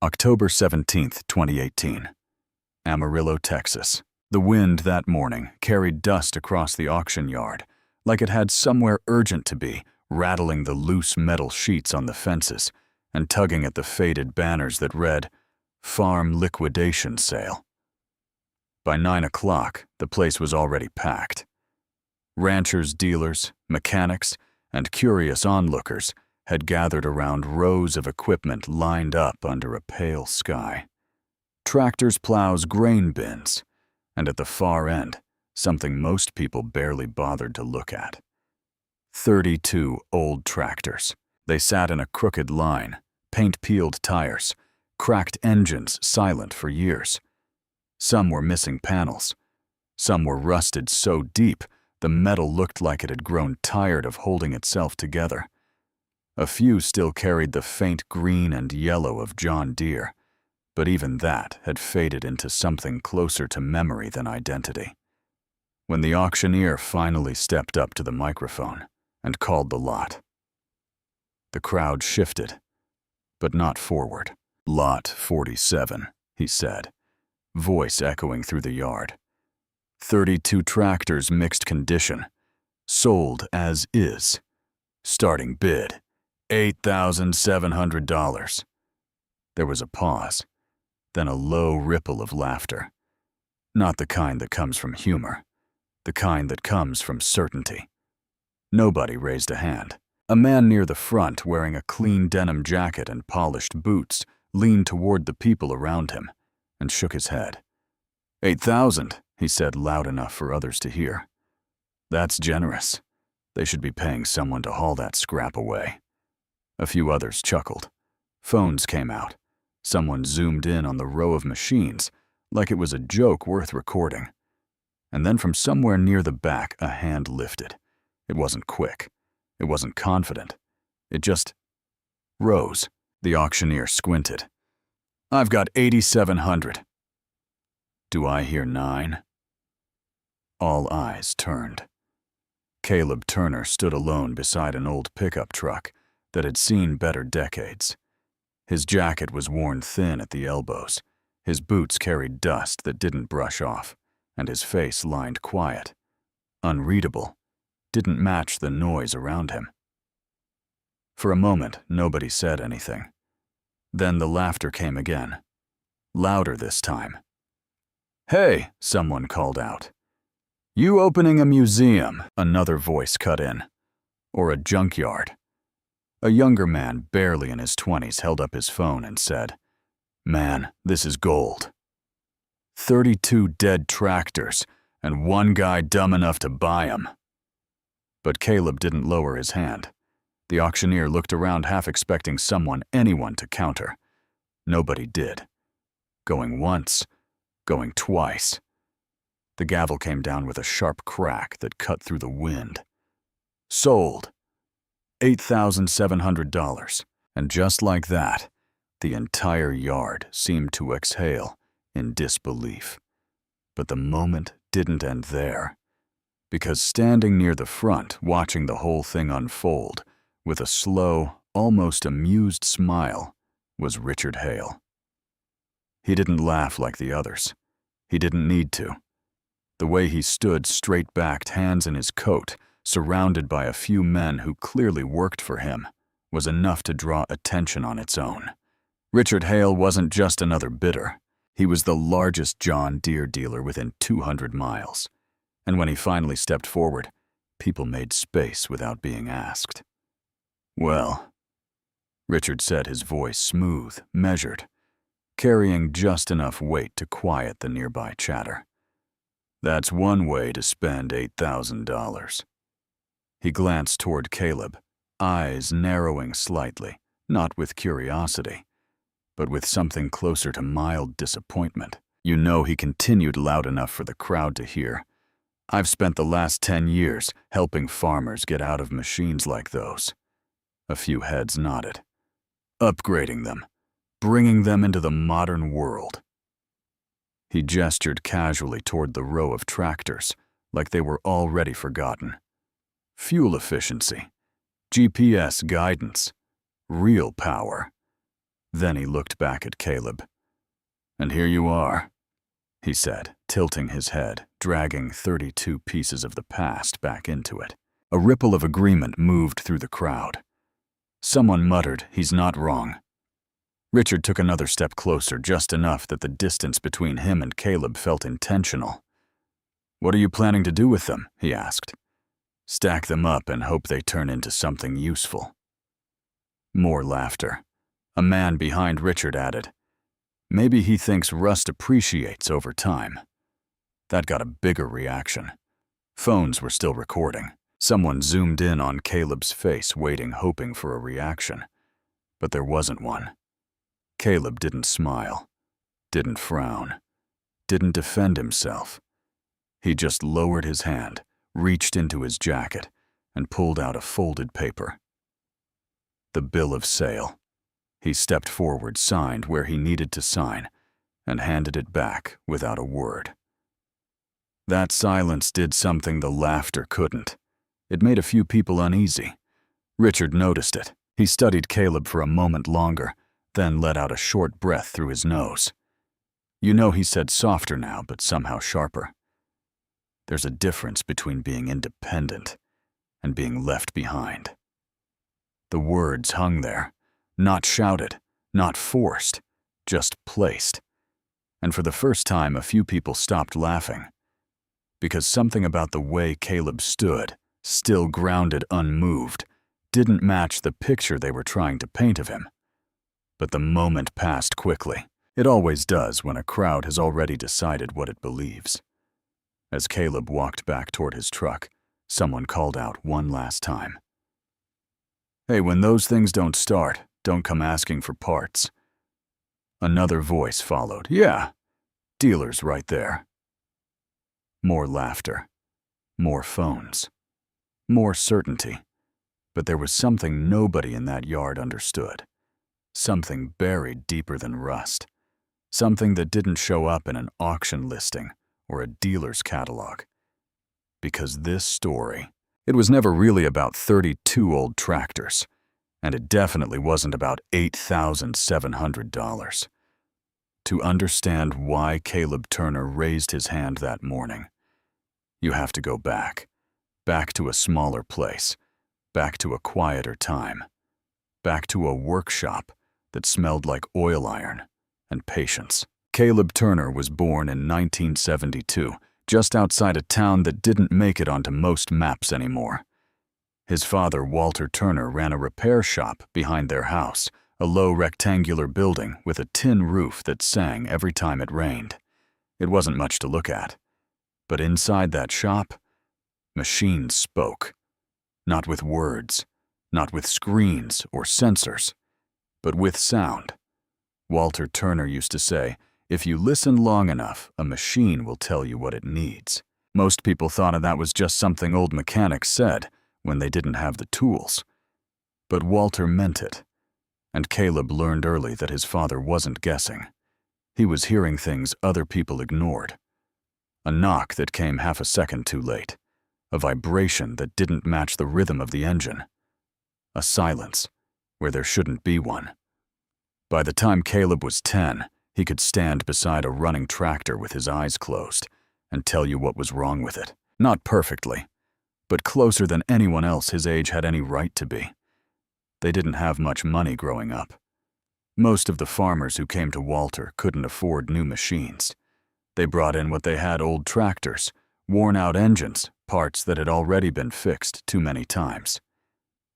October 17th, 2018. Amarillo, Texas. The wind that morning carried dust across the auction yard, like it had somewhere urgent to be, rattling the loose metal sheets on the fences and tugging at the faded banners that read, "Farm Liquidation Sale." By 9 o'clock, the place was already packed. Ranchers, dealers, mechanics, and curious onlookers had gathered around rows of equipment lined up under a pale sky. Tractors, plows, grain bins, and at the far end, something most people barely bothered to look at. 32 old tractors. They sat in a crooked line, paint-peeled tires, cracked engines silent for years. Some were missing panels. Some were rusted so deep the metal looked like it had grown tired of holding itself together. A few still carried the faint green and yellow of John Deere, but even that had faded into something closer to memory than identity. When the auctioneer finally stepped up to the microphone and called the lot, the crowd shifted, but not forward. "Lot 47, he said, voice echoing through the yard. 32 tractors, mixed condition, sold as is. Starting bid, $8,700. There was a pause, then a low ripple of laughter. Not the kind that comes from humor, the kind that comes from certainty. Nobody raised a hand. A man near the front, wearing a clean denim jacket and polished boots, leaned toward the people around him and shook his head. "8,000, he said loud enough for others to hear. "That's generous. They should be paying someone to haul that scrap away." A few others chuckled. Phones came out. Someone zoomed in on the row of machines, like it was a joke worth recording. And then from somewhere near the back, a hand lifted. It wasn't quick. It wasn't confident. It just rose. The auctioneer squinted. "I've got 8,700. "Do I hear 9? All eyes turned. Caleb Turner stood alone beside an old pickup truck that had seen better decades. His jacket was worn thin at the elbows, his boots carried dust that didn't brush off, and his face lined quiet, unreadable, didn't match the noise around him. For a moment, nobody said anything. Then the laughter came again, louder this time. "Hey," someone called out. "You opening a museum?" another voice cut in. "Or a junkyard?" A younger man, barely in his 20s, held up his phone and said, "Man, this is gold. 32 dead tractors, and one guy dumb enough to buy 'em." But Caleb didn't lower his hand. The auctioneer looked around, half expecting anyone to counter. Nobody did. Going once, going twice. The gavel came down with a sharp crack that cut through the wind. "Sold. $8,700. And just like that, the entire yard seemed to exhale in disbelief. But the moment didn't end there, because standing near the front, watching the whole thing unfold, with a slow, almost amused smile, was Richard Hale. He didn't laugh like the others. He didn't need to. The way he stood straight-backed, hands in his coat, surrounded by a few men who clearly worked for him, was enough to draw attention on its own. Richard Hale wasn't just another bidder. He was the largest John Deere dealer within 200 miles. And when he finally stepped forward, people made space without being asked. "Well," Richard said, his voice smooth, measured, carrying just enough weight to quiet the nearby chatter. "That's one way to spend $8,000. He glanced toward Caleb, eyes narrowing slightly, not with curiosity, but with something closer to mild disappointment. "You know," he continued loud enough for the crowd to hear, "I've spent the last 10 years helping farmers get out of machines like those." A few heads nodded. "Upgrading them, bringing them into the modern world." He gestured casually toward the row of tractors, like they were already forgotten. Fuel efficiency, GPS guidance, real power. Then he looked back at Caleb. "And here you are," he said, tilting his head, dragging 32 pieces of the past back into it. A ripple of agreement moved through the crowd. Someone muttered, "He's not wrong." Richard took another step closer, just enough that the distance between him and Caleb felt intentional. "What are you planning to do with them?" he asked. "Stack them up and hope they turn into something useful." More laughter. A man behind Richard added, "Maybe he thinks rust appreciates over time." That got a bigger reaction. Phones were still recording. Someone zoomed in on Caleb's face, waiting, hoping for a reaction. But there wasn't one. Caleb didn't smile, didn't frown, didn't defend himself. He just lowered his hand, reached into his jacket, and pulled out a folded paper. The bill of sale. He stepped forward, signed where he needed to sign, and handed it back without a word. That silence did something the laughter couldn't. It made a few people uneasy. Richard noticed it. He studied Caleb for a moment longer, then let out a short breath through his nose. You know, he said softer now, but somehow sharper. There's a difference between being independent and being left behind. The words hung there, not shouted, not forced, just placed. And for the first time, a few people stopped laughing. Because something about the way Caleb stood, still grounded, unmoved, didn't match the picture they were trying to paint of him. But the moment passed quickly. It always does when a crowd has already decided what it believes. As Caleb walked back toward his truck, someone called out one last time. "Hey, when those things don't start, don't come asking for parts." Another voice followed. "Yeah, dealer's right there." More laughter. More phones. More certainty. But there was something nobody in that yard understood. Something buried deeper than rust. Something that didn't show up in an auction listing or a dealer's catalog. Because this story, it was never really about 32 old tractors, and it definitely wasn't about $8,700. To understand why Caleb Turner raised his hand that morning, you have to go back to a smaller place, back to a quieter time, back to a workshop that smelled like oil iron and patience. Caleb Turner was born in 1972, just outside a town that didn't make it onto most maps anymore. His father, Walter Turner, ran a repair shop behind their house, a low rectangular building with a tin roof that sang every time it rained. It wasn't much to look at. But inside that shop, machines spoke. Not with words, not with screens or sensors, but with sound. Walter Turner used to say, "If you listen long enough, a machine will tell you what it needs." Most people thought of that was just something old mechanics said when they didn't have the tools. But Walter meant it. And Caleb learned early that his father wasn't guessing. He was hearing things other people ignored. A knock that came half a second too late. A vibration that didn't match the rhythm of the engine. A silence where there shouldn't be one. By the time Caleb was 10, he could stand beside a running tractor with his eyes closed and tell you what was wrong with it. Not perfectly, but closer than anyone else his age had any right to be. They didn't have much money growing up. Most of the farmers who came to Walter couldn't afford new machines. They brought in what they had: old tractors, worn-out engines, parts that had already been fixed too many times.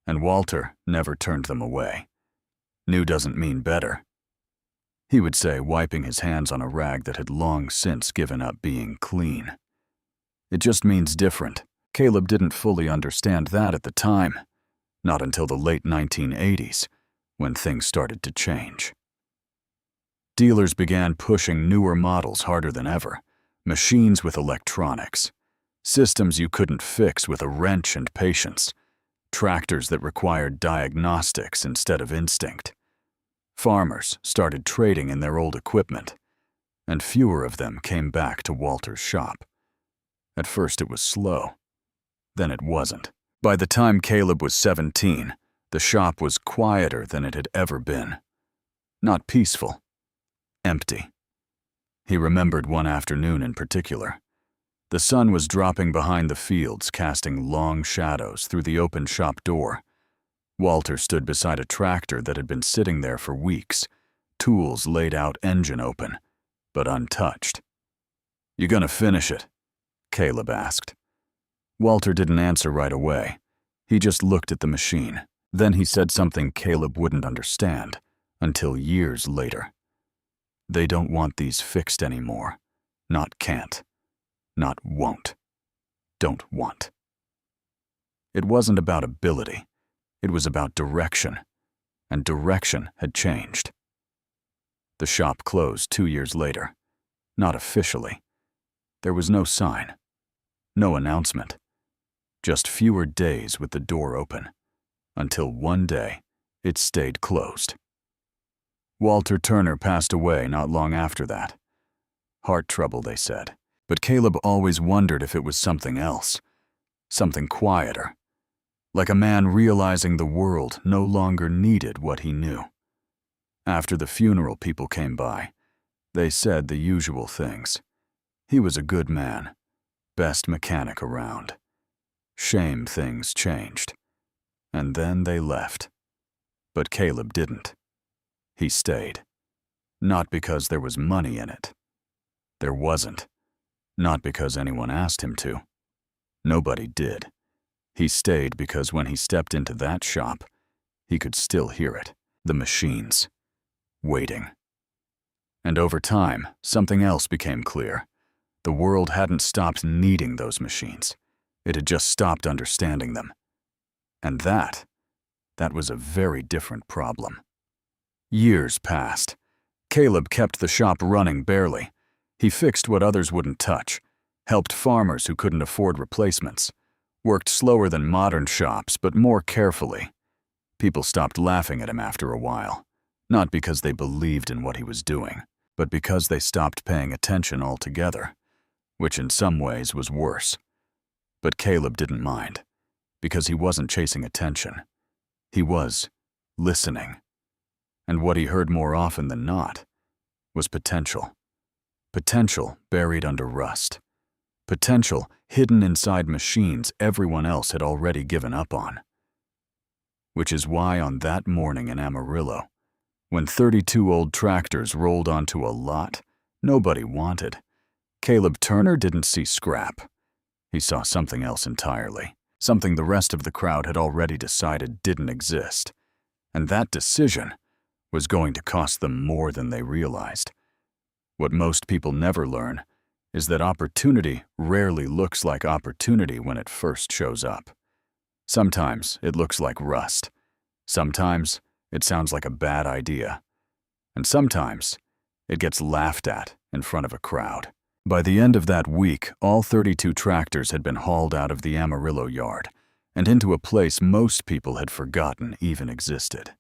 And Walter never turned them away. New doesn't mean better, he would say, wiping his hands on a rag that had long since given up being clean. It just means different. Caleb didn't fully understand that at the time, not until the late 1980s, when things started to change. Dealers began pushing newer models harder than ever, machines with electronics, systems you couldn't fix with a wrench and patience, tractors that required diagnostics instead of instinct. Farmers started trading in their old equipment, and fewer of them came back to Walter's shop. At first it was slow, then it wasn't. By the time Caleb was 17, the shop was quieter than it had ever been. Not peaceful. Empty. He remembered one afternoon in particular. The sun was dropping behind the fields, casting long shadows through the open shop door. Walter stood beside a tractor that had been sitting there for weeks, tools laid out, engine open, but untouched. "You gonna finish it?" Caleb asked. Walter didn't answer right away. He just looked at the machine. Then he said something Caleb wouldn't understand until years later. "They don't want these fixed anymore. Not can't. Not won't. Don't want." It wasn't about ability. It was about direction. And direction had changed. The shop closed 2 years later. Not officially. There was no sign. No announcement. Just fewer days with the door open. Until one day, it stayed closed. Walter Turner passed away not long after that. Heart trouble, they said. But Caleb always wondered if it was something else. Something quieter. Like a man realizing the world no longer needed what he knew. After the funeral, people came by. They said the usual things. He was a good man. Best mechanic around. Shame things changed. And then they left. But Caleb didn't. He stayed. Not because there was money in it. There wasn't. Not because anyone asked him to. Nobody did. He stayed because when he stepped into that shop, he could still hear it. The machines. Waiting. And over time, something else became clear. The world hadn't stopped needing those machines. It had just stopped understanding them. And that was a very different problem. Years passed. Caleb kept the shop running barely. He fixed what others wouldn't touch, helped farmers who couldn't afford replacements, worked slower than modern shops, but more carefully. People stopped laughing at him after a while, not because they believed in what he was doing, but because they stopped paying attention altogether, which in some ways was worse. But Caleb didn't mind, because he wasn't chasing attention. He was listening. And what he heard more often than not was potential. Potential buried under rust. Potential hidden inside machines everyone else had already given up on. Which is why on that morning in Amarillo, when 32 old tractors rolled onto a lot nobody wanted, Caleb Turner didn't see scrap. He saw something else entirely, something the rest of the crowd had already decided didn't exist. And that decision was going to cost them more than they realized. What most people never learn is that opportunity rarely looks like opportunity when it first shows up. Sometimes it looks like rust. Sometimes it sounds like a bad idea. And sometimes it gets laughed at in front of a crowd. By the end of that week, all 32 tractors had been hauled out of the Amarillo yard and into a place most people had forgotten even existed.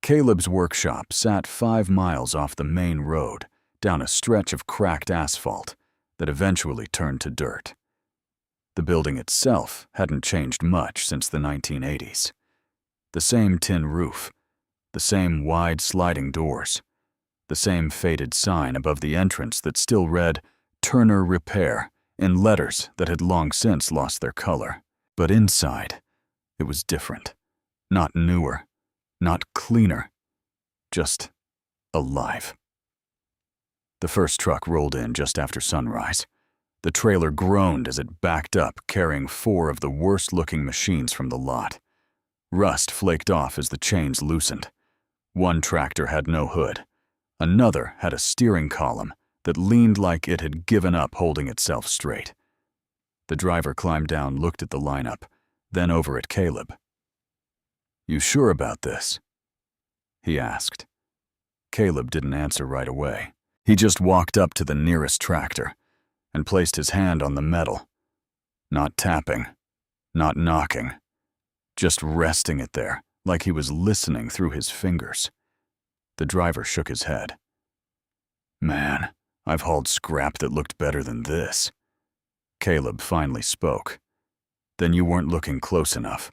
Caleb's workshop sat 5 miles off the main road, down a stretch of cracked asphalt that eventually turned to dirt. The building itself hadn't changed much since the 1980s. The same tin roof, the same wide sliding doors, the same faded sign above the entrance that still read "Turner Repair" in letters that had long since lost their color. But inside, it was different. Not newer, not cleaner, just alive. The first truck rolled in just after sunrise. The trailer groaned as it backed up, carrying 4 of the worst-looking machines from the lot. Rust flaked off as the chains loosened. One tractor had no hood. Another had a steering column that leaned like it had given up holding itself straight. The driver climbed down, looked at the lineup, then over at Caleb. "You sure about this?" he asked. Caleb didn't answer right away. He just walked up to the nearest tractor and placed his hand on the metal. Not tapping, not knocking, just resting it there like he was listening through his fingers. The driver shook his head. "Man, I've hauled scrap that looked better than this." Caleb finally spoke. "Then you weren't looking close enough."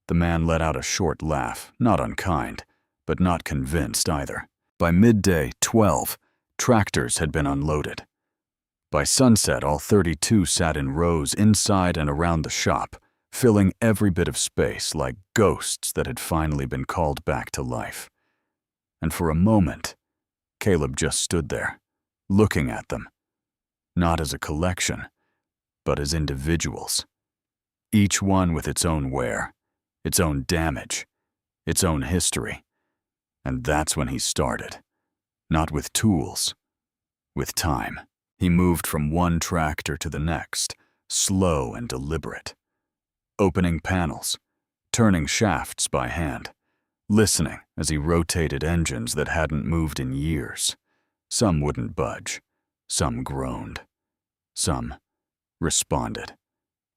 The man let out a short laugh, not unkind, but not convinced either. By midday, 12 tractors had been unloaded. By sunset, all 32 sat in rows inside and around the shop, filling every bit of space like ghosts that had finally been called back to life. And for a moment, Caleb just stood there, looking at them, not as a collection, but as individuals, each one with its own wear, its own damage, its own history. And that's when he started, not with tools, with time. He moved from one tractor to the next, slow and deliberate, opening panels, turning shafts by hand, listening as he rotated engines that hadn't moved in years. Some wouldn't budge, some groaned, some responded.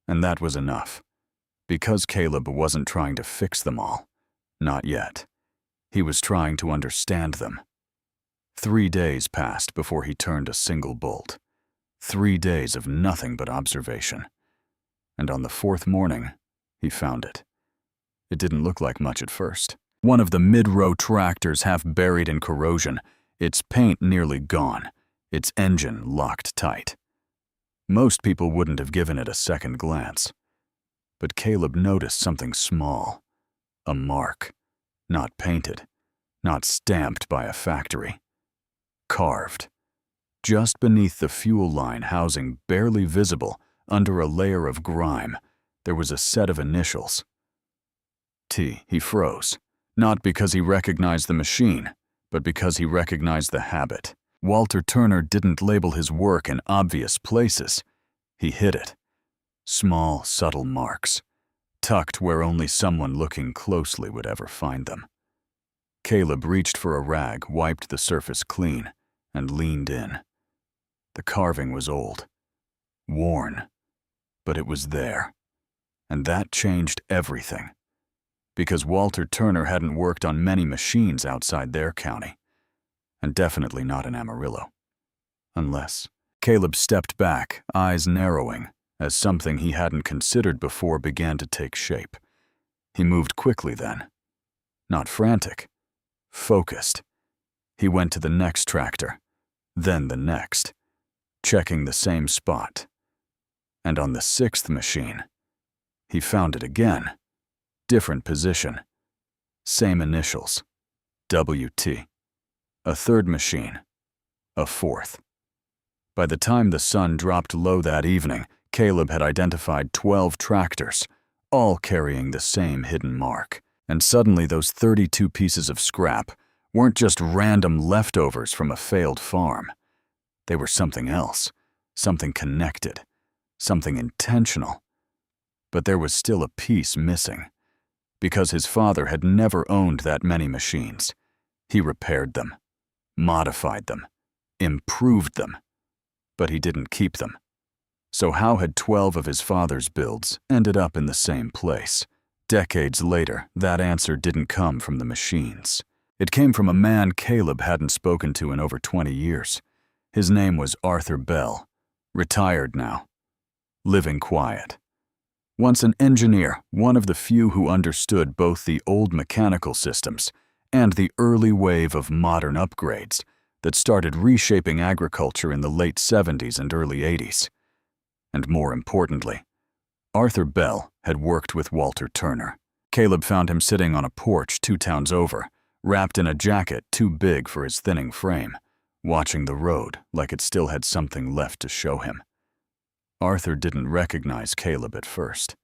And that was enough, because Caleb wasn't trying to fix them all, not yet. He was trying to understand them. 3 days passed before he turned a single bolt. 3 days of nothing but observation. And on the 4th morning, he found it. It didn't look like much at first. One of the mid-row tractors half buried in corrosion, its paint nearly gone, its engine locked tight. Most people wouldn't have given it a second glance. But Caleb noticed something small, a mark, not painted, not stamped by a factory. Carved. Just beneath the fuel line housing barely visible under a layer of grime, there was a set of initials. T. He froze, not because he recognized the machine, but because he recognized the habit. Walter Turner didn't label his work in obvious places. He hid it. Small, subtle marks, tucked where only someone looking closely would ever find them. Caleb reached for a rag, wiped the surface clean, and leaned in. The carving was old, worn, but it was there. And that changed everything. Because Walter Turner hadn't worked on many machines outside their county, and definitely not in Amarillo. Unless Caleb stepped back, eyes narrowing, as something he hadn't considered before began to take shape. He moved quickly then. Not frantic, focused. He went to the next tractor, then the next, checking the same spot. And on the 6th machine, he found it again. Different position. Same initials. WT. A 3rd machine. A 4th. By the time the sun dropped low that evening, Caleb had identified 12 tractors, all carrying the same hidden mark. And suddenly those 32 pieces of scrap weren't just random leftovers from a failed farm. They were something else, something connected, something intentional. But there was still a piece missing. Because his father had never owned that many machines. He repaired them, modified them, improved them, but he didn't keep them. So how had 12 of his father's builds ended up in the same place? Decades later, that answer didn't come from the machines. It came from a man Caleb hadn't spoken to in over 20 years. His name was Arthur Bell, retired now, living quiet. Once an engineer, one of the few who understood both the old mechanical systems and the early wave of modern upgrades that started reshaping agriculture in the late 70s and early 80s. And more importantly, Arthur Bell had worked with Walter Turner. Caleb found him sitting on a porch 2 towns over, wrapped in a jacket too big for his thinning frame, watching the road like it still had something left to show him. Arthur didn't recognize Caleb at first,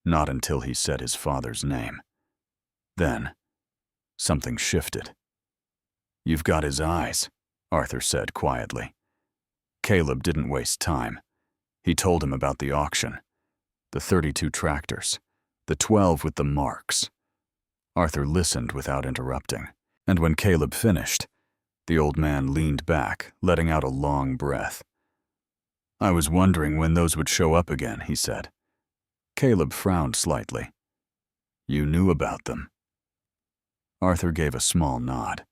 not until he said his father's name. Then, something shifted. "You've got his eyes," Arthur said quietly. Caleb didn't waste time. He told him about the auction, the 32 tractors, the 12 with the marks. Arthur listened without interrupting, and when Caleb finished, the old man leaned back, letting out a long breath. "I was wondering when those would show up again," he said. Caleb frowned slightly. "You knew about them?" Arthur gave a small nod.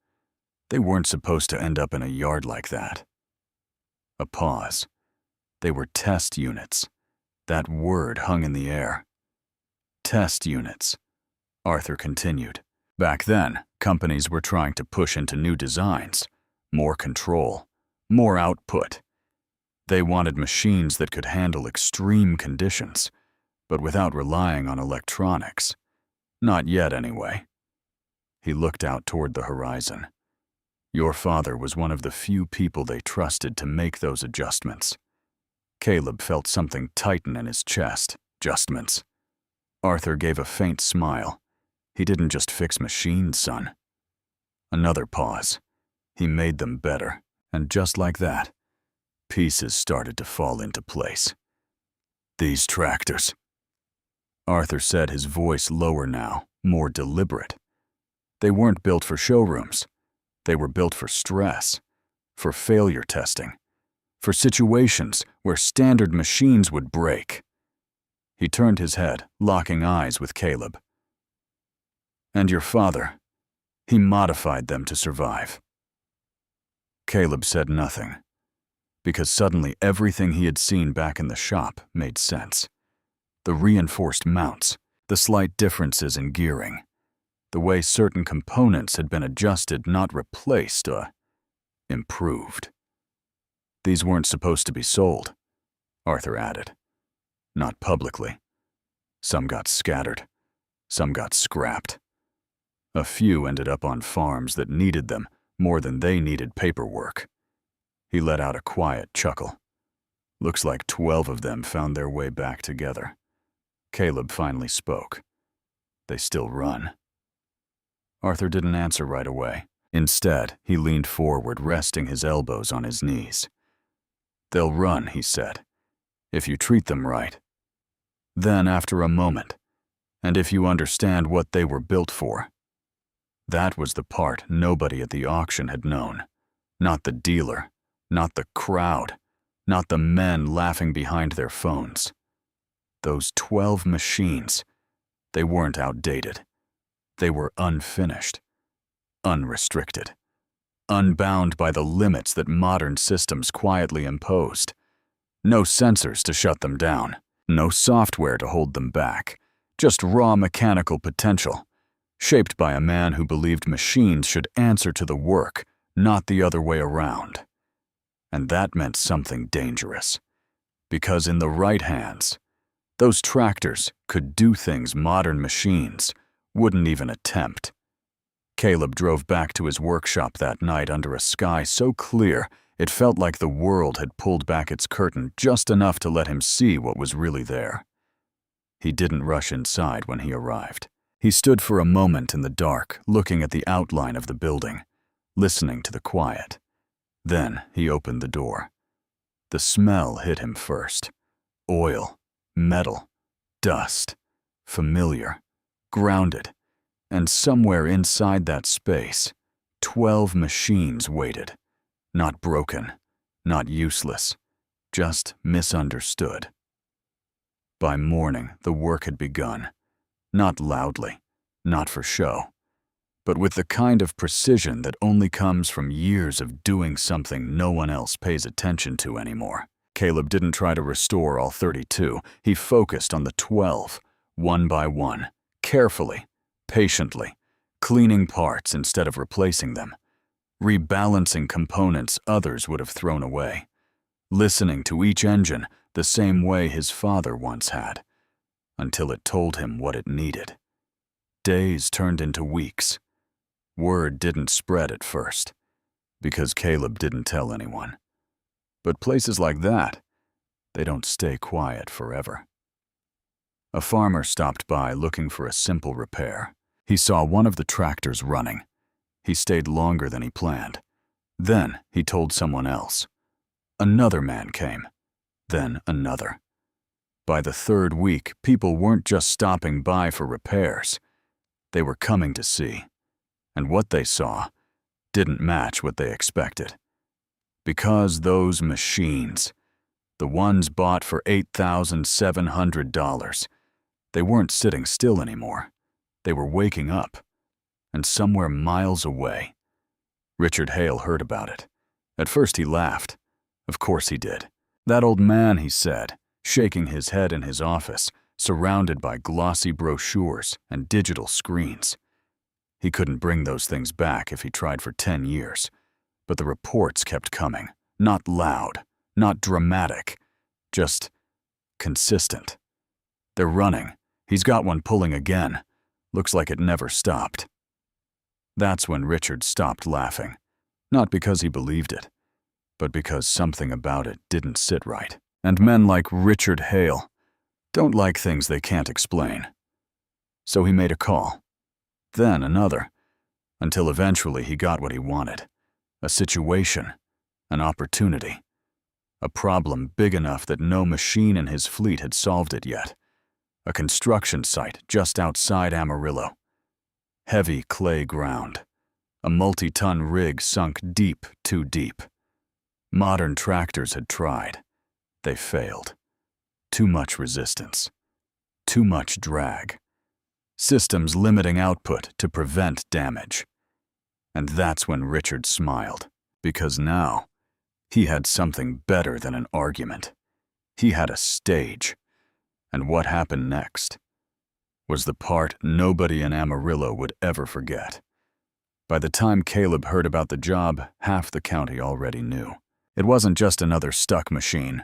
They weren't supposed to end up in a yard like that. A pause. They were test units. That word hung in the air. Test units, Arthur continued. Back then, companies were trying to push into new designs, more control, more output. They wanted machines that could handle extreme conditions, but without relying on electronics. Not yet, anyway. He looked out toward the horizon. Your father was one of the few people they trusted to make those adjustments. Caleb felt something tighten in his chest. Adjustments. Arthur gave a faint smile. He didn't just fix machines, son. Another pause. He made them better, and just like that, pieces started to fall into place. These tractors. Arthur said, his voice lower now, more deliberate. They weren't built for showrooms. They were built for stress, for failure testing, for situations where standard machines would break. He turned his head, locking eyes with Caleb. And your father, he modified them to survive. Caleb said nothing, because suddenly everything he had seen back in the shop made sense. The reinforced mounts, the slight differences in gearing, the way certain components had been adjusted, not replaced, improved. These weren't supposed to be sold, Arthur added. Not publicly. Some got scattered. Some got scrapped. A few ended up on farms that needed them more than they needed paperwork. He let out a quiet chuckle. Looks like 12 of them found their way back together. Caleb finally spoke. They still run. Arthur didn't answer right away. Instead, he leaned forward, resting his elbows on his knees. They'll run, he said, if you treat them right. Then, after a moment, and if you understand what they were built for. That was the part nobody at the auction had known. Not the dealer, not the crowd, not the men laughing behind their phones. Those 12 machines, they weren't outdated. They were unfinished, unrestricted, unbound by the limits that modern systems quietly imposed. No sensors to shut them down, no software to hold them back, just raw mechanical potential, shaped by a man who believed machines should answer to the work, not the other way around. And that meant something dangerous, because in the right hands, those tractors could do things modern machines wouldn't even attempt. Caleb drove back to his workshop that night under a sky so clear it felt like the world had pulled back its curtain just enough to let him see what was really there. He didn't rush inside when he arrived. He stood for a moment in the dark, looking at the outline of the building, listening to the quiet. Then he opened the door. The smell hit him first. Oil, metal, dust, familiar, grounded, and somewhere inside that space, 12 machines waited. Not broken, not useless, just misunderstood. By morning, the work had begun. Not loudly, not for show, but with the kind of precision that only comes from years of doing something no one else pays attention to anymore. Caleb didn't try to restore all 32. He focused on the 12, one by one, carefully, patiently, cleaning parts instead of replacing them, rebalancing components others would have thrown away, listening to each engine the same way his father once had, until it told him what it needed. Days turned into weeks. Word didn't spread at first, because Caleb didn't tell anyone. But places like that, they don't stay quiet forever. A farmer stopped by looking for a simple repair. He saw one of the tractors running. He stayed longer than he planned. Then he told someone else. Another man came. Then another. By the third week, people weren't just stopping by for repairs. They were coming to see. And what they saw didn't match what they expected. Because those machines, the ones bought for $8,700, they weren't sitting still anymore. They were waking up, and somewhere miles away. Richard Hale heard about it. At first he laughed. Of course he did. That old man, he said, shaking his head in his office, surrounded by glossy brochures and digital screens. He couldn't bring those things back if he tried for 10 years. But the reports kept coming. Not loud, not dramatic, just consistent. They're running. He's got one pulling again. Looks like it never stopped. That's when Richard stopped laughing. Not because he believed it, but because something about it didn't sit right. And men like Richard Hale don't like things they can't explain. So he made a call, then another, until eventually he got what he wanted. A situation, an opportunity, a problem big enough that no machine in his fleet had solved it yet. A construction site just outside Amarillo. Heavy clay ground. A multi-ton rig sunk deep, too deep. Modern tractors had tried. They failed. Too much resistance. Too much drag. Systems limiting output to prevent damage. And that's when Richard smiled, because now he had something better than an argument. He had a stage. And what happened next was the part nobody in Amarillo would ever forget. By the time Caleb heard about the job, half the county already knew. It wasn't just another stuck machine.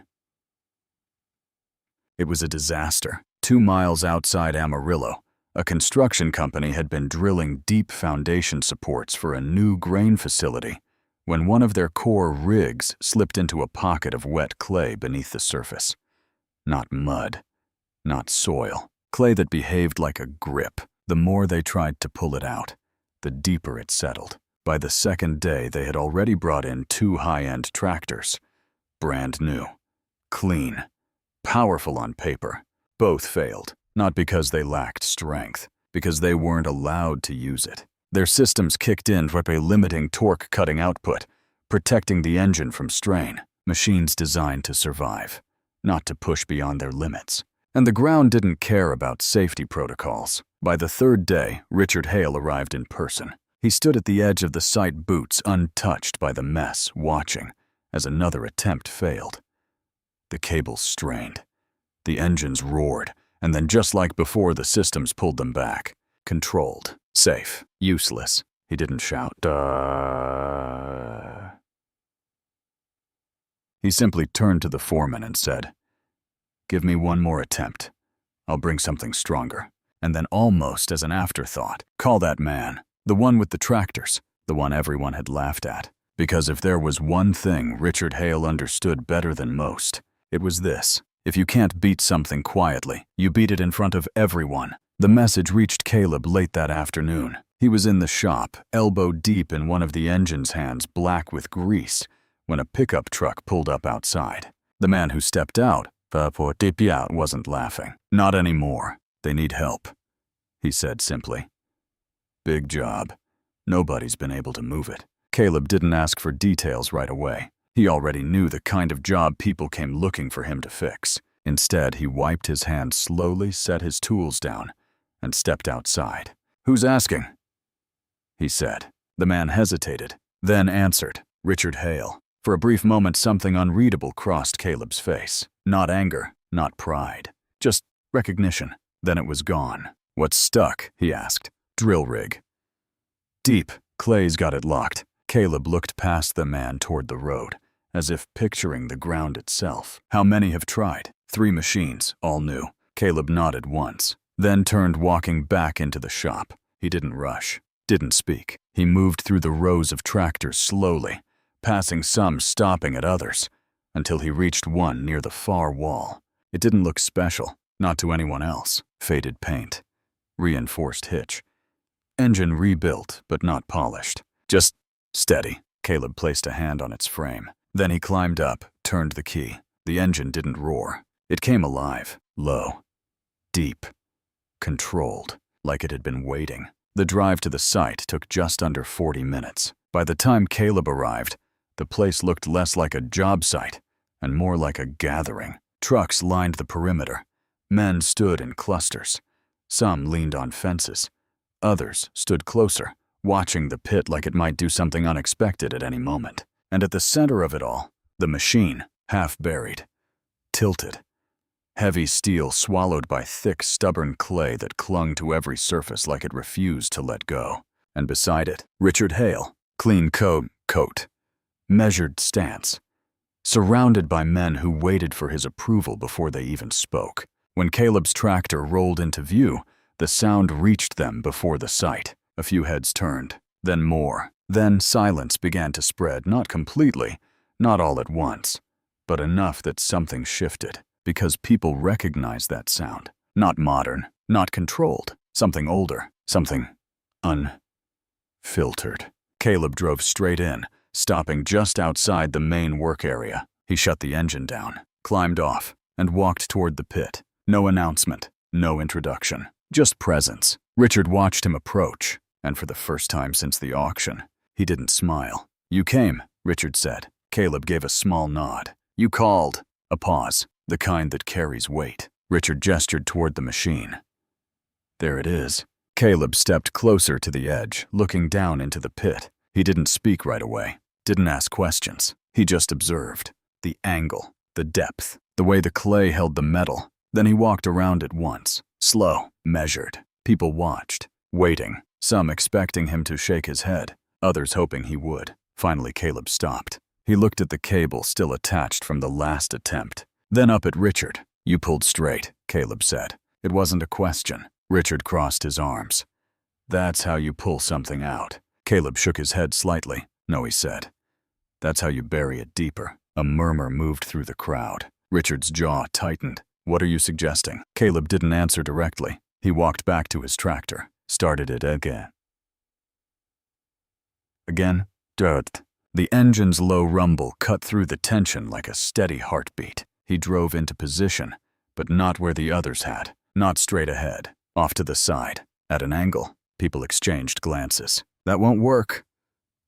It was a disaster. 2 miles outside Amarillo, a construction company had been drilling deep foundation supports for a new grain facility when one of their core rigs slipped into a pocket of wet clay beneath the surface. Not mud, not soil, clay that behaved like a grip. The more they tried to pull it out, the deeper it settled. By the second day, they had already brought in 2 high-end tractors. Brand new, clean, powerful on paper. Both failed, not because they lacked strength, because they weren't allowed to use it. Their systems kicked in for a limiting torque-cutting output, protecting the engine from strain. Machines designed to survive, not to push beyond their limits. And the ground didn't care about safety protocols. By the 3rd day, Richard Hale arrived in person. He stood at the edge of the site boots, untouched by the mess, watching as another attempt failed. The cables strained. The engines roared, and then just like before, the systems pulled them back. Controlled, safe, useless. He didn't shout, "Duh." He simply turned to the foreman and said, "Give me one more attempt. I'll bring something stronger." And then almost as an afterthought, "Call that man, the one with the tractors," the one everyone had laughed at. Because if there was one thing Richard Hale understood better than most, it was this: if you can't beat something quietly, you beat it in front of everyone. The message reached Caleb late that afternoon. He was in the shop, elbow deep in one of the engine's hands, black with grease, when a pickup truck pulled up outside. The man who stepped out, wasn't laughing. "Not anymore. They need help," he said simply. "Big job. Nobody's been able to move it." Caleb didn't ask for details right away. He already knew the kind of job people came looking for him to fix. Instead, he wiped his hands slowly, set his tools down, and stepped outside. "Who's asking?" he said. The man hesitated, then answered, "Richard Hale." For a brief moment, something unreadable crossed Caleb's face. Not anger, not pride, just recognition. Then it was gone. "What's stuck?" he asked. "Drill rig." "Deep. Clay's got it locked." Caleb looked past the man toward the road, as if picturing the ground itself. "How many have tried?" 3 machines, all new." Caleb nodded once, then turned, walking back into the shop. He didn't rush, didn't speak. He moved through the rows of tractors slowly, passing some, stopping at others, until he reached one near the far wall. It didn't look special, not to anyone else. Faded paint, reinforced hitch, engine rebuilt but not polished. Just steady. Caleb placed a hand on its frame. Then he climbed up, turned the key. The engine didn't roar. It came alive, low, deep, controlled, like it had been waiting. The drive to the site took just under 40 minutes. By the time Caleb arrived, the place looked less like a job site and more like a gathering. Trucks lined the perimeter. Men stood in clusters. Some leaned on fences. Others stood closer, watching the pit like it might do something unexpected at any moment. And at the center of it all, the machine, half buried, tilted. Heavy steel swallowed by thick, stubborn clay that clung to every surface like it refused to let go. and beside it, Richard Hale, clean coat, measured stance, surrounded by men who waited for his approval before they even spoke. When Caleb's tractor rolled into view, the sound reached them before the sight. A few heads turned, then more. Then silence began to spread, not completely, not all at once, but enough that something shifted, because people recognized that sound. Not modern, not controlled, something older, something unfiltered. Caleb drove straight in, stopping just outside the main work area. He shut the engine down, climbed off, and walked toward the pit. No announcement, no introduction, just presence. Richard watched him approach, and for the first time since the auction, he didn't smile. "You came," Richard said. Caleb gave a small nod. "You called." A pause, the kind that carries weight. Richard gestured toward the machine. "There it is." Caleb stepped closer to the edge, looking down into the pit. He didn't speak right away, didn't ask questions. He just observed. The angle, the depth, the way the clay held the metal. Then he walked around it once, slow, measured. People watched, waiting, some expecting him to shake his head, others hoping he would. Finally, Caleb stopped. He looked at the cable still attached from the last attempt, then up at Richard. "You pulled straight," Caleb said. It wasn't a question. Richard crossed his arms. "That's how you pull something out." Caleb shook his head slightly. "No," he said. "That's how you bury it deeper." A murmur moved through the crowd. Richard's jaw tightened. "What are you suggesting?" Caleb didn't answer directly. He walked back to his tractor, started it again. Dirt. The engine's low rumble cut through the tension like a steady heartbeat. He drove into position, but not where the others had. Not straight ahead, off to the side, at an angle. People exchanged glances. "That won't work,"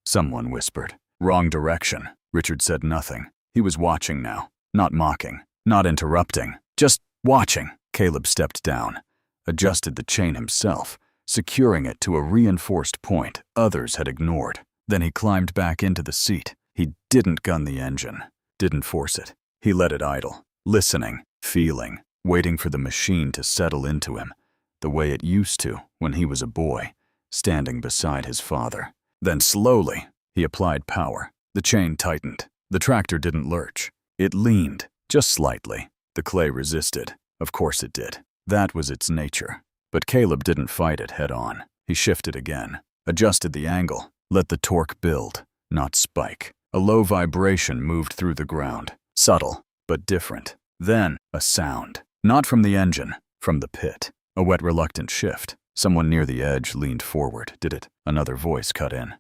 someone whispered. "Wrong direction." Richard said nothing. He was watching now, not mocking, not interrupting, just watching. Caleb stepped down, adjusted the chain himself, securing it to a reinforced point others had ignored. Then he climbed back into the seat. He didn't gun the engine, didn't force it. He let it idle, listening, feeling, waiting for the machine to settle into him, the way it used to when he was a boy, standing beside his father. Then slowly, he applied power. The chain tightened. The tractor didn't lurch. It leaned, just slightly. The clay resisted. Of course it did. That was its nature. But Caleb didn't fight it head on. He shifted again, adjusted the angle, let the torque build, not spike. A low vibration moved through the ground, subtle, but different. Then, a sound. Not from the engine, from the pit. A wet, reluctant shift. Someone near the edge leaned forward. "Did it?" Another voice cut in.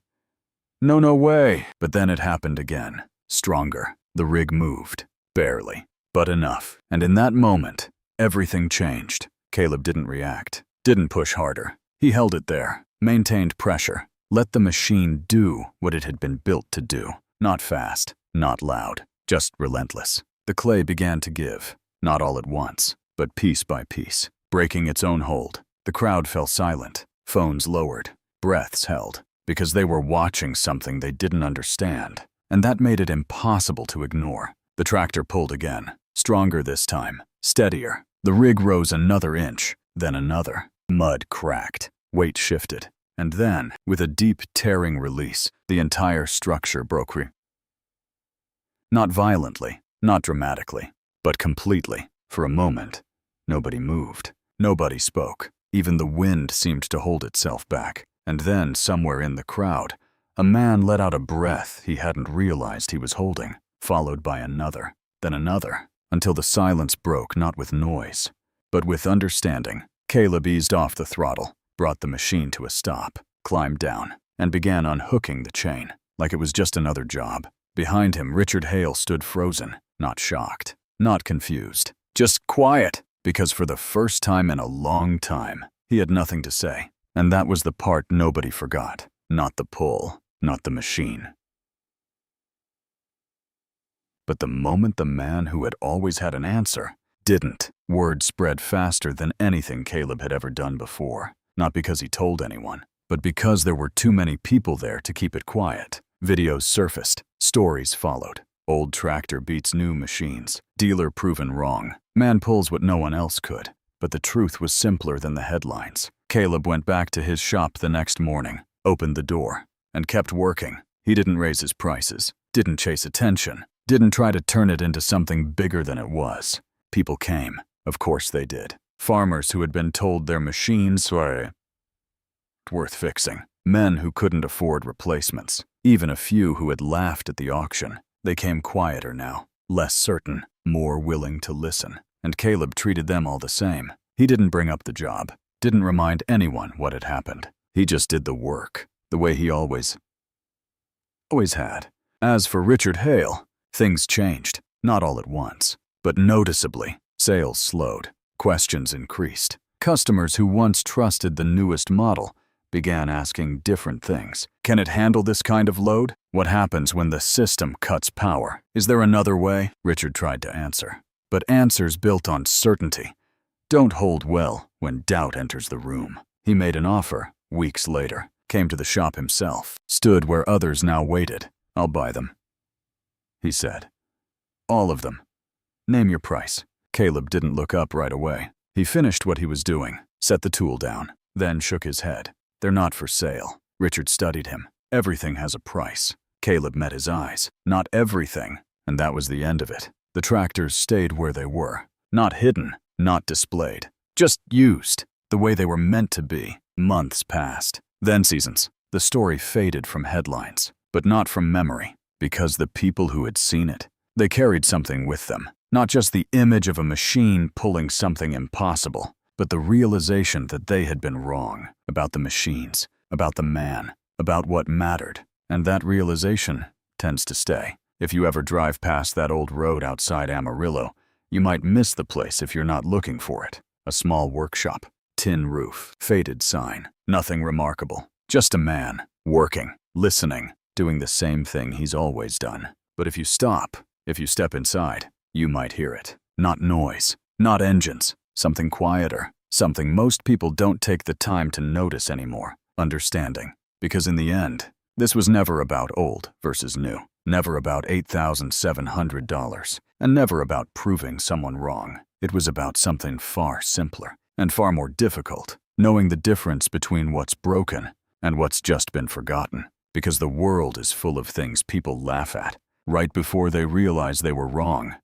No way." But then it happened again. Stronger. The rig moved. Barely. But enough. And in that moment, everything changed. Caleb didn't react. Didn't push harder. He held it there. Maintained pressure. Let the machine do what it had been built to do. Not fast. Not loud. Just relentless. The clay began to give. Not all at once, but piece by piece. Breaking its own hold. The crowd fell silent. Phones lowered. Breaths held. Because they were watching something they didn't understand. And that made it impossible to ignore. The tractor pulled again. Stronger this time. Steadier. The rig rose another inch. Then another. Mud cracked. Weight shifted. And then, with a deep tearing release, the entire structure broke free. Not violently, not dramatically, but completely. For a moment, nobody moved. Nobody spoke. Even the wind seemed to hold itself back. And then, somewhere in the crowd, a man let out a breath he hadn't realized he was holding, followed by another, then another, until the silence broke not with noise, but with understanding. Caleb eased off the throttle, brought the machine to a stop, climbed down, and began unhooking the chain, like it was just another job. Behind him, Richard Hale stood frozen, not shocked, not confused, just quiet, because for the first time in a long time, he had nothing to say. And that was the part nobody forgot. Not the pull, not the machine. But the moment the man who had always had an answer didn't, word spread faster than anything Caleb had ever done before. Not because he told anyone, but because there were too many people there to keep it quiet. Videos surfaced, stories followed. Old tractor beats new machines. Dealer proven wrong. Man pulls what no one else could. But the truth was simpler than the headlines. Caleb went back to his shop the next morning, opened the door, and kept working. He didn't raise his prices, didn't chase attention, didn't try to turn it into something bigger than it was. People came. Of course they did. Farmers who had been told their machines were worth fixing. Men who couldn't afford replacements. Even a few who had laughed at the auction. They came quieter now, less certain, more willing to listen. And Caleb treated them all the same. He didn't bring up the job, didn't remind anyone what had happened. He just did the work, the way he always had. As for Richard Hale, things changed, not all at once, but noticeably. Sales slowed, questions increased. Customers who once trusted the newest model began asking different things. Can it handle this kind of load? What happens when the system cuts power? Is there another way? Richard tried to answer. But answers built on certainty don't hold well when doubt enters the room. He made an offer weeks later, came to the shop himself, stood where others now waited. I'll buy them, he said. All of them. Name your price. Caleb didn't look up right away. He finished what he was doing, set the tool down, then shook his head. They're not for sale. Richard studied him. Everything has a price. Caleb met his eyes. Not everything, and that was the end of it. The tractors stayed where they were. Not hidden, not displayed. Just used, the way they were meant to be. Months passed. Then seasons. The story faded from headlines, but not from memory, because the people who had seen it, they carried something with them. Not just the image of a machine pulling something impossible, but the realization that they had been wrong about the machines, about the man, about what mattered. And that realization tends to stay. If you ever drive past that old road outside Amarillo, you might miss the place if you're not looking for it. A small workshop, tin roof, faded sign, nothing remarkable. Just a man, working, listening, doing the same thing he's always done. But if you stop, if you step inside, you might hear it. Not noise, not engines, something quieter, something most people don't take the time to notice anymore. Understanding. Because in the end, this was never about old versus new. Never about $8,700, and never about proving someone wrong. It was about something far simpler and far more difficult, knowing the difference between what's broken and what's just been forgotten. Because the world is full of things people laugh at right before they realize they were wrong.